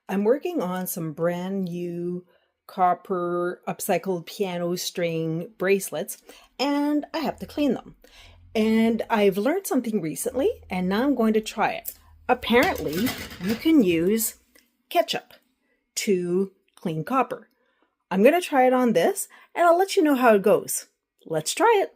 I'm working on some brand new copper upcycled piano string bracelets, and I have to clean them. And I've learned something recently, and now I'm going to try it. Apparently, you can use ketchup to clean copper. I'm going to try it on this, and I'll let you know how it goes. Let's try it.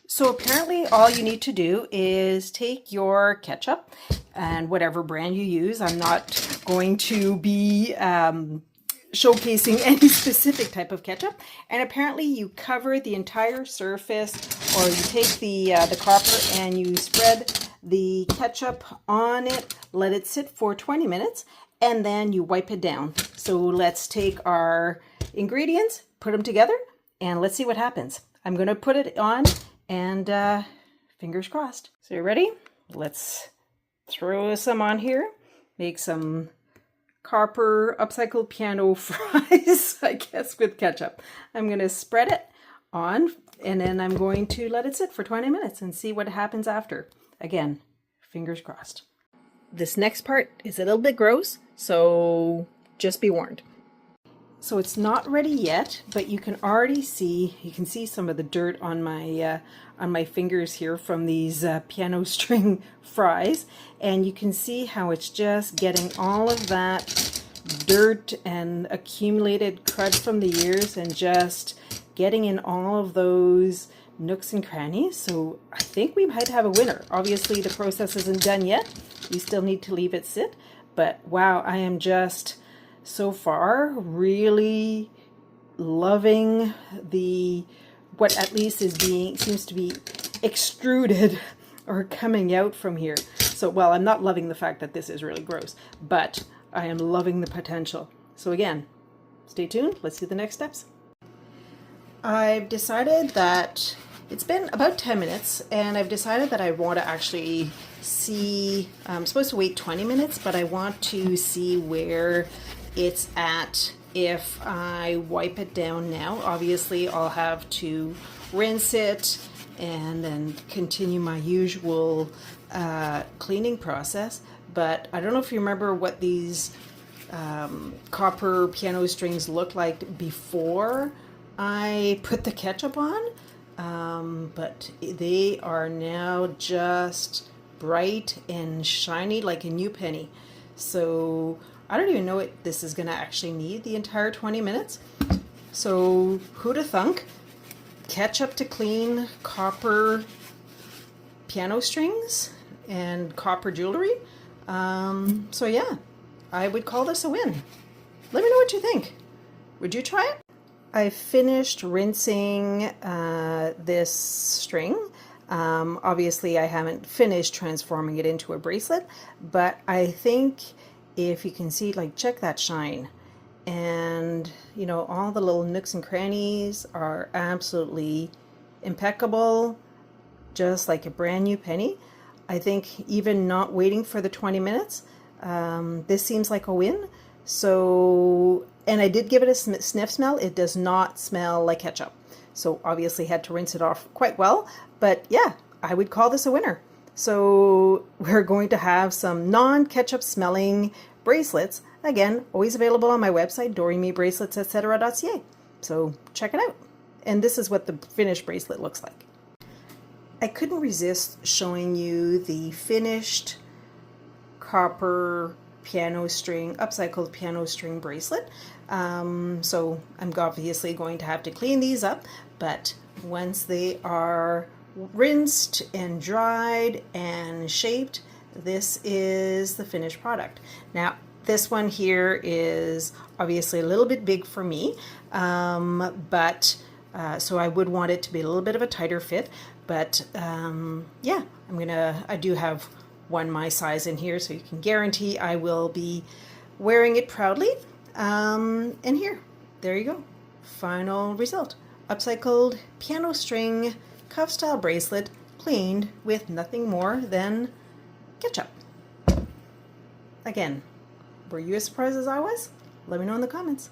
So apparently all you need to do is take your ketchup and whatever brand you use. I'm not going to be showcasing any specific type of ketchup. And apparently you cover the entire surface, or you take the copper and you spread the ketchup on it, let it sit for 20 minutes, and then you wipe it down. So let's take our ingredients, put them together, and let's see what happens. I'm going to put it on, and fingers crossed. So you ready? Let's throw some on here. Make some copper upcycled piano fries, I guess, with ketchup. I'm going to spread it on, and then I'm going to let it sit for 20 minutes and see what happens after. Again, fingers crossed. This next part is a little bit gross, so just be warned. So it's not ready yet, but you can already see, some of the dirt on my fingers here from these piano string fries. And you can see how it's just getting all of that dirt and accumulated crud from the years and just getting in all of those nooks and crannies. So I think we might have a winner. Obviously the process isn't done yet. We still need to leave it sit, but wow, I am just so far really loving what at least seems to be extruded or coming out from here. So, well, I'm not loving the fact that this is really gross, but I am loving the potential. So again, stay tuned. Let's see the next steps. I've decided that it's been about 10 minutes, and I've decided that I want to actually see, I'm supposed to wait 20 minutes, but I want to see where it's at if I wipe it down now. Obviously, I'll have to rinse it and then continue my usual cleaning process. But I don't know if you remember what these copper piano strings looked like before I put the ketchup on, but they are now just bright and shiny like a new penny. So I don't even know what this is going to actually need the entire 20 minutes. So who'da thunk? Ketchup to clean copper piano strings and copper jewelry. So yeah, I would call this a win. Let me know what you think. Would you try it? I finished rinsing this string. Obviously I haven't finished transforming it into a bracelet, but I think if you can see, like, check that shine. And, you know, all the little nooks and crannies are absolutely impeccable, just like a brand new penny. I think even not waiting for the 20 minutes, this seems like a win. So, and I did give it a sniff smell. It does not smell like ketchup. So obviously had to rinse it off quite well. But yeah, I would call this a winner. So we're going to have some non-ketchup smelling bracelets. Again, always available on my website, doremebracelets.ca. So check it out. And this is what the finished bracelet looks like. I couldn't resist showing you the finished copper piano string, upcycled piano string bracelet. So I'm obviously going to have to clean these up, but once they are rinsed and dried and shaped, this is the finished product. Now this one here is obviously a little bit big for me, but so I would want it to be a little bit of a tighter fit, but yeah, I do have one my size in here, so you can guarantee I will be wearing it proudly. And there you go, final result. Upcycled piano string cuff style bracelet cleaned with nothing more than ketchup. Again, were you as surprised as I was? Let me know in the comments.